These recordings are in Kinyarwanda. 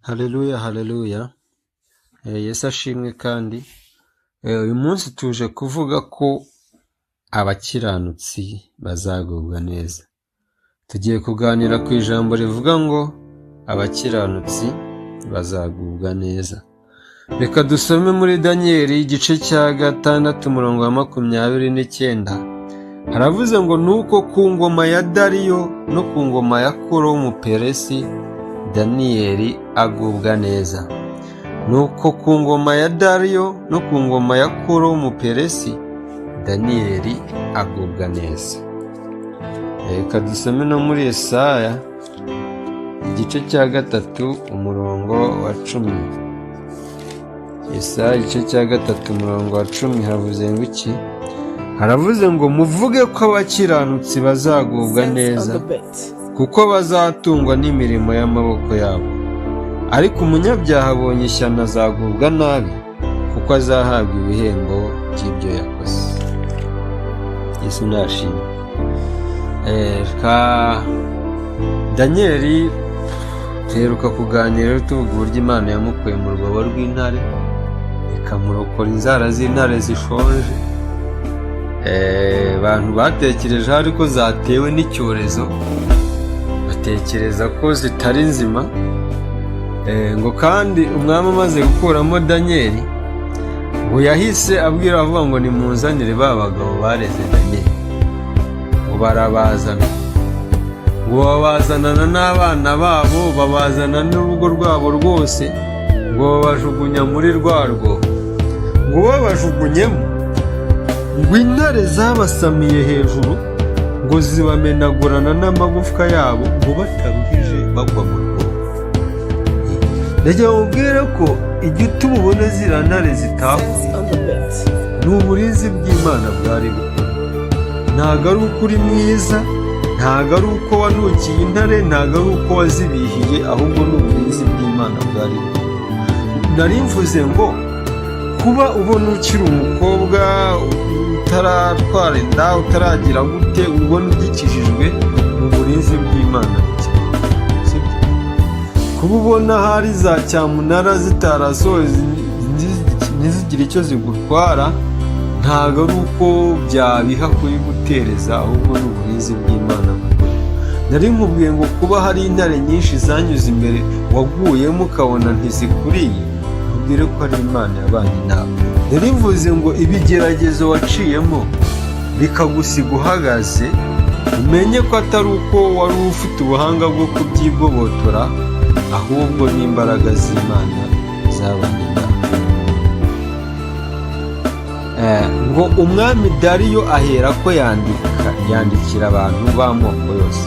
Haleluya, haleluya. Yesu ashimwe kandi. Uyu munsi tuje kuvuga ko abakiranutsi bazagubwa neza. Tugiye kuganira ku ijambo rivuga ngo abakiranutsi bazagubwa neza. Reka dusome muri Daniyeli igice cya 6 umurongo wa 29. Haravuze ngo nuko ku ngoma ya Dariyo no ku ngoma ya Kuro w'umuperesi Daniyeli agubwa neza. Nuko ku ngoma ya Dariyo no ku ngoma ya Kuro w'umuperesi Daniyeli agubwa neza. Reka dusome no muri Yesaya igice cya 3 umurongo wa 10. Yesaya igice cya 3 umurongo wa 10 haravuze ngo iki? Haravuze ngo muvuge ko abakiranutsi bazagubwa neza kuko bazatungwa n'imirimo y'amaboko yabo, ariko umunyabyaha abonye ishyano azagubwa nabi kuko azahabwa ibihembo by'ibyo yakoze. Yesu nashimwe. Daniyeli tuheruka kuganira tuvuga uburyo Imana yamukuye mu rwobo rw'intare ikamurokora inzara z'intare zishonje. Abantu batekereje ariko zatewe n'icyorezo, batekereza ko zitari nzima. Ngo kandi umwami amaze gukuramo Daniyeli, ngo yahise abwira avuga ngo nimunzanire ba bagabo bareze Daniyeli. Ngo barabazana, ngo babazanana n'abana babo, babazana n'urugo rwabo rwose, ngo babajugunya muri rwarwo. Ngo babajugunyemo, ngo intare zabasamiye hejuru, ngo zibamenagurana n'amagufwa yabo, ngo bataruhije bagwa mu rwobo. Ndagira mubwire ko igituma ubona ziriya ntare zitahuye ni uburinzi bw'Imana bwari bukuru. Ntabwo ari uko uri mwiza, ntabwo ari uko wanukiye intare, ntabwo ari uko wazibihiye, ahubwo ni uburinzi bw'Imana bwari bukuru. Nari mvuze ngo kuba ubona ukiri umukobwa utaratwara inda, utaragira gute, ubona ugikijijwe mu burinzi bw'Imana. Kuba ubona hari za cyamunara zitarasohoye ntizigire icyo zigutwara, ntabwo ari uko byabiha kuyigutereza, ahubwo ni uburinzi bw'Imana. Nari nkubwiye ngo kuba hari intare nyinshi zanyuze imbere waguyemo ukabona ntizikuriye, ubwire ko ari Imana yabanye nawe. Nari mvuze ngo ibigeragezo waciyemo bikagusiga uhagaze, umenye ko atari uko wari ufite ubuhanga bwo kubyigobotora, ahubwo n'imbaraga z'Imana zabanye nawe. Ngo umwami Dariyo ahera ko yandikira abantu b'amoko yose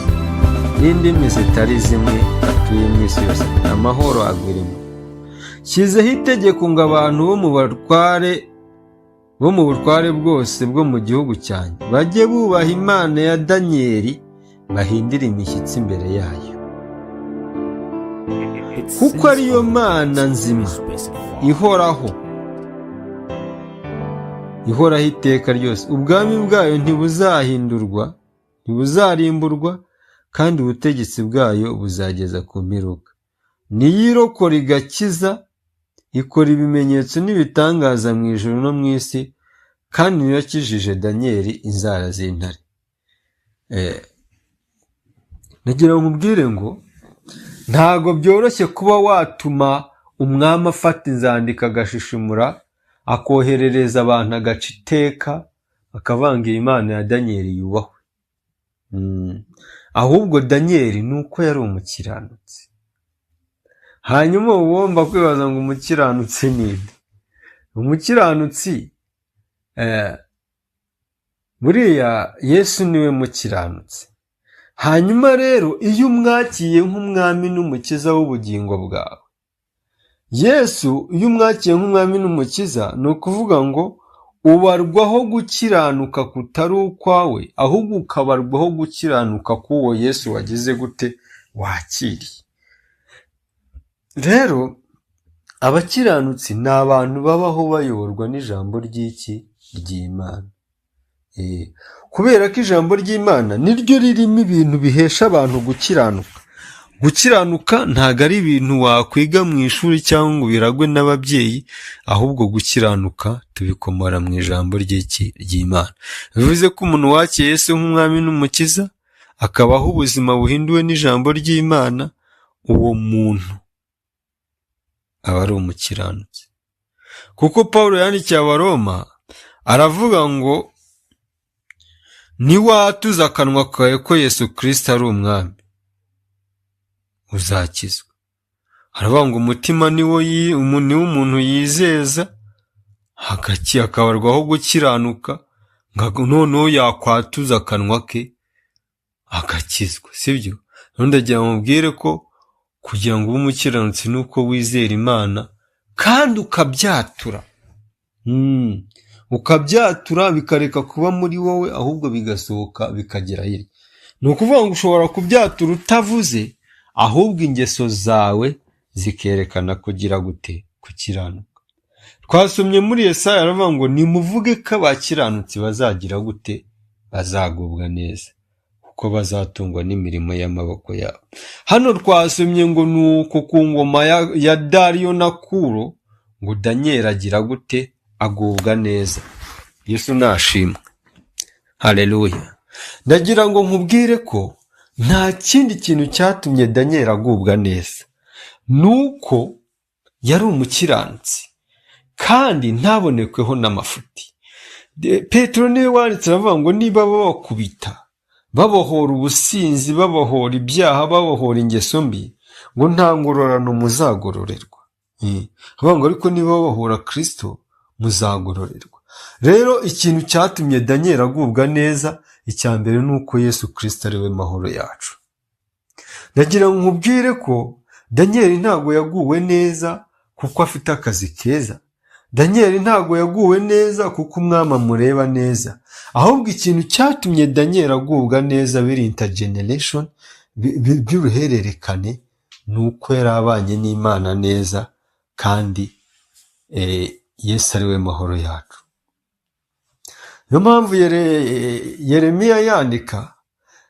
n'indimi zitari zimwe batuye mu isi yose, amahoro agwirimo. Shyizeho itegeko ngo abantu bo mu butware bwose bwo mu gihugu cyanjye bajye bubaha Imana ya Daniyeli, bahindire imishyitsi imbere yayo, kuko ariyo Mana nzima ihoraho iteka ryose. Ubwami bwayo ntibuzahindurwa, ntibuzarimburwa, kandi ubutegetsi bwayo buzageza ku mperuka. Niyo irokora igakiza, ikora ibimenyetso n'ibitangaza mu ijuru no mu isi, kandi niyo yakijije Daniyeli inzara z'intare. Nagira ngo nkubwire ngo ntago byoroshye kuba watuma umwami afata inzandiko agashishimura, akoherereza abantu agaca iteka, akavangira Imana ya Daniyeli yubahwe. Ahubwo Daniyeli ni uko yari umukiranutsi. Hanyuma ugomba kwibaza ngo umukiranutsi ni nde? Umukiranutsi, buriya Yesu niwe mukiranutsi. Hanyuma rero iyo umwakiye nk'umwami n'umukiza w'ubugingo bwawe, Yesu iyo umwakiye nk'umwami n'umukiza, ni ukuvuga ngo ubarwaho gukiranuka kutari ukwawe, ahubwo ukabarwaho gukiranuka k'uwo Yesu wagize gute, wakiriye. Rero abakiranutsi ni abantu babaho bayoborwa n'ijambo ry'Imana. Kubera ko ijambo ry'Imana niryo ririmo ibintu bihesha abantu gukiranuka. Gukiranuka ntago ari ibintu wakwiga mu ishuri cyangwa ngo biragwe n'ababyeyi, ahubwo gukiranuka tubikomora mu ijambo ry'Imana. Bivuze ko umuntu wakiye Yesu nk'umwami n'umukiza, akabaho ubuzima buhinduwe n'ijambo ry'Imana, uwo muntu aba ari umukiranutsi. Kuko Pawulo yandikiye Abaroma aravuga ngo niwatuza akanwa kawe ko Yesu Kristo ari umwami, uzakizwa. Aravuga ngo umutima niwo umuntu yizeza akabarwaho gukiranuka, noneho yakwatuza akanwa ke agakizwa, sibyo? None ndagira mubwire ko kugira ngo ube umukiranutsi nuko wizera Imana kandi ukabyatura, ukabyatura bikareka kuba muri wowe, ahubwo bigasohoka bikagera hirya. Ni ukuvuga ngo ushobora kubyatura utavuze, ahubwo ingeso zawe zikerekana kugira gute? Gukiranuka. Twasomye muri Yesaya aravuga ngo nimuvuge ko abakiranutsi bazagira gute? Bazagubwa neza, kuko bazatungwa n'imirimo y'amaboko yabo. Hano twasomye ngo nuko ku ngoma ya Dariyo na Kuro ngo Daniel agira gute? Agubwa neza. Yesu nashimwe. Haleluya. Ndagira ngo nkubwire ko nta kindi kintu cyatumye Daniel agubwa neza, nuko yari umukiranutsi kandi ntabonekweho n'amafuti. Petero niwe wanditse aravuga ngo niba babakubita, babohora ubusinzi, babohora ibyaha, babohora ingeso mbi, ngo nta ngororano muzagororerwa. Aravuga ngo ariko niba babohora Kristo muzagororerwa. Rero ikintu cyatumye Daniel agubwa neza, icya mbere nuko Yesu Kristo ari we mahoro yacu. Ndagira ngo nkubwire ko Daniel ntago yaguwe neza kuko afite akazi keza. Daniel ntago yaguwe neza kuko umwami amureba neza, ahubwo ikintu cyatumye Daniel agubwa neza biri intergeneration, by'uruhererekane, nuko yari abanye n'Imana neza, kandi Yesu ari we mahoro yacu. Niyo mpamvu Yeremiya yandika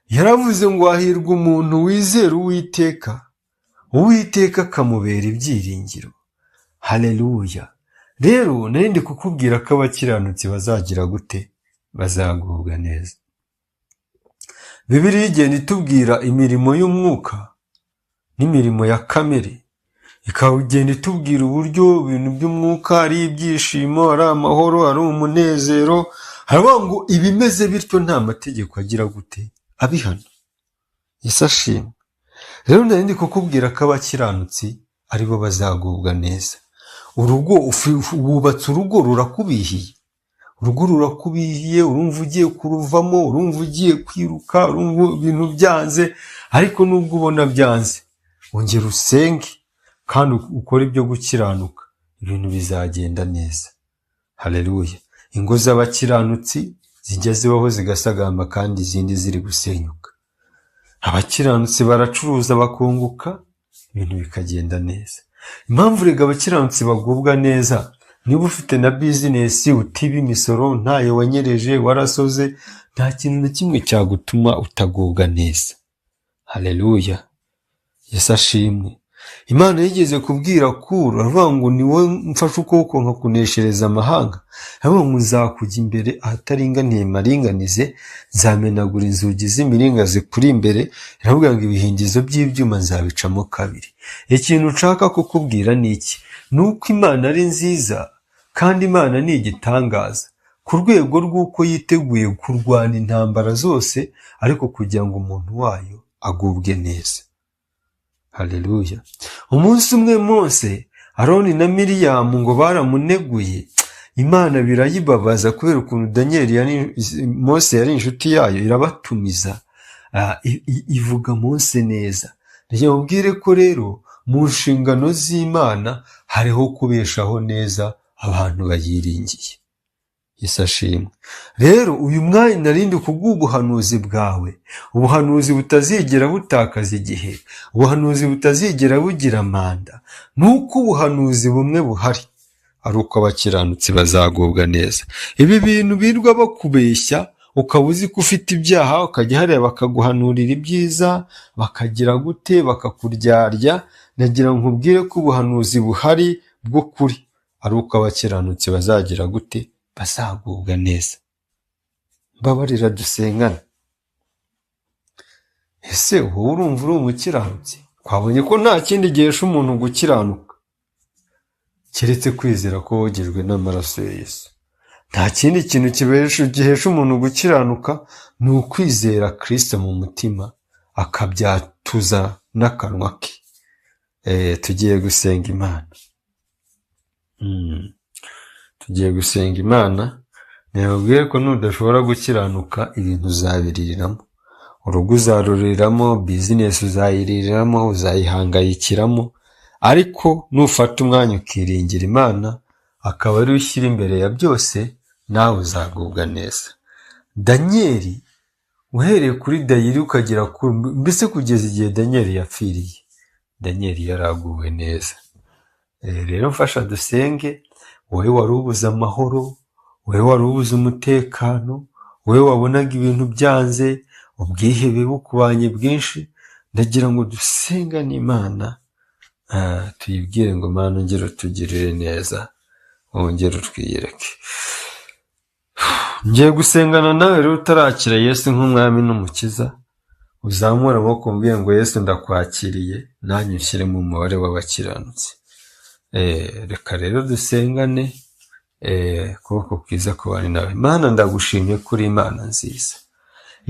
yaravuze ngo hahirwa umuntu wizera Uwiteka, Uwiteka akamubera ibyiringiro. Haleluya. Rero nari ndi kukubwira ko abakiranutsi bazagira gute? Bazagubwa neza. Bibiliya igenda itubwira imirimo y'umwuka n'imirimo ya kamere, ikagenda itubwira uburyo ibintu by'umwuka ari ibyishimo, ari amahoro, ari umunezero. Haravuga ngo ibimeze bityo nta mategeko agira gute? Abihana. Yesu ashimwe. Rero nari ndi kukubwira ko abakiranutsi aribo bazagubwa neza. Urugo wubatse urugo rurakubihiye, urugo rurakubihiye, urumva ugiye kuruvamo, urumva ugiye kwiruka, urumva ibintu byanze, ariko nubwo ubona byanze, ongera usenge kandi ukora ibyo gukiranuka, ibintu bizagenda neza. Haleluya. Ingo z'abakiranutsi zijya zibaho zigasagamba kandi izindi ziri gusenyuka. Abakiranutsi baracuruza bakunguka, ibintu bikagenda neza. Impamvu rega abakiranutsi bagubwa neza, niba ufite na bizinesi, utiba imisoro, ntayo wanyereje, warasoze, nta kintu na kimwe cyagutuma utagubwa neza. Haleluya. Yesu ashimwe. Imana yigeze kubwira Kuro, aravuga ngo ni wowe mfashe ukuboko nkakuneshereza amahanga. Aravuga ngo nzakujya imbere ahataringaniye maringanize, nzamenagura inzugi z'imiringa zikuri imbere. Aravuga ngo ibihindizo by'ibyuma nzabicamo kabiri. Ikintu nshaka kukubwira ni iki? Nuko Imana ari nziza kandi Imana ni igitangaza, ku rwego rw'uko yiteguye kurwana intambara zose, ariko kugira ngo umuntu wayo agubwe neza. Haleluya. Umunsi umwe Mose, Aroni na Miriyamu ngo baramuneguye, Imana birayibabaza kubera ukuntu Mose yari inshuti yayo, irabatumiza, ivuga Mose neza. Ndagira mubwire ko rero mu nshingano z'Imana hariho kubeshaho neza abantu bayiringiye. Yesu ashimwe. Rero uyu mwanya narindi kubw'ubuhanuzi bwawe, ubuhanuzi butazigera butakaza igihe, ubuhanuzi butazigera bugira manda, nuko ubuhanuzi bumwe buhari, ari uko abakiranutsi bazagubwa neza. Ibi bintu birwa bakubeshya ukaba uzi ko ufite ibyaha, ukajya hariya bakaguhanurira ibyiza, bakagira gute, bakakuryarya. Nagira ngo nkubwire ko ubuhanuzi buhari bw'ukuri ari uko abakiranutsi bazagira gute, bazagubwa neza. Mbabarira dusengane. Ese wowe urumva uri umukiranutsi? Twabonye ko nta kindi gihesha umuntu gukiranuka keretse kwizera ko wogejwe n'amaraso ya Yesu. Nta kindi kintu gihesha umuntu gukiranuka, ni ukwizera Kristo mu mutima, akabyatuza n'akanwa ke. Tugiye gusenga Imana. Tugiye gusenga Imana. Nababwiye ko nudashobora gukiranuka, ibintu uzabiririramo. Urugo uzaruriramo, bizinesi uzayiriramo, uzayihangayikiramo, ariko nufata umwanya ukiringira Imana, akaba ari ushyira imbere ya byose, nawe uzagubwa neza. Danyeli, uhereye kuri Dayiri ukagera mbese kugeza igihe Danyeli yapfiriye, Danyeli yaraguwe neza. Rero mfasha dusenge. Wowe wari ubuze amahoro, wowe wari ubuze umutekano, wowe wabonaga ibintu byanze, ubwihebe bukubanye bwinshi, ndagira ngo dusengane Imana, tuyibwire ngo Mana ongera utugirire neza, wongere utwiyereke. Ngiye gusengana nawe rero utarakira Yesu nk'umwami n'umukiza, uzamura amaboko umbwire ngo Yesu ndakwakiriye, nanjye unshyire mu mubare w'abakiranutsi. Reka rero dusengane, kuboko kwiza kubana nawe. Mana ndagushimye kuri Imana nziza.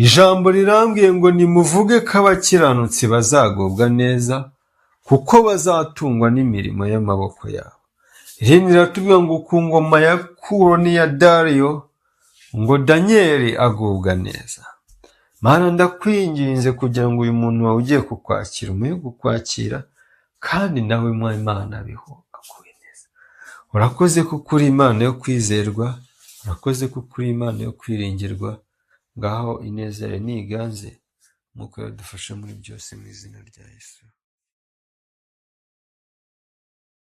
Ijambo rirambwiye ngo nimuvuge ko abakiranutsi bazagubwa neza, kuko bazatungwa n'imirimo y'amaboko yabo. Irindi riratubwira ngo ku ngoma ya Kuro n'iya Dariyo, ngo Danyeli agubwa neza. Mana ndakwinginze kugira ngo uyu muntu wawe ugiye kukwakira, umuhe kukwakira, kandi nawe mwa Imana biho akuye neza. Urakoze kuko uri Imana yo kwizerwa, urakoze kuko uri Imana yo kwiringirwa. Ngaho ineza yawe niganze, nk'uko yadufasha muri byose, mu izina rya Yesu.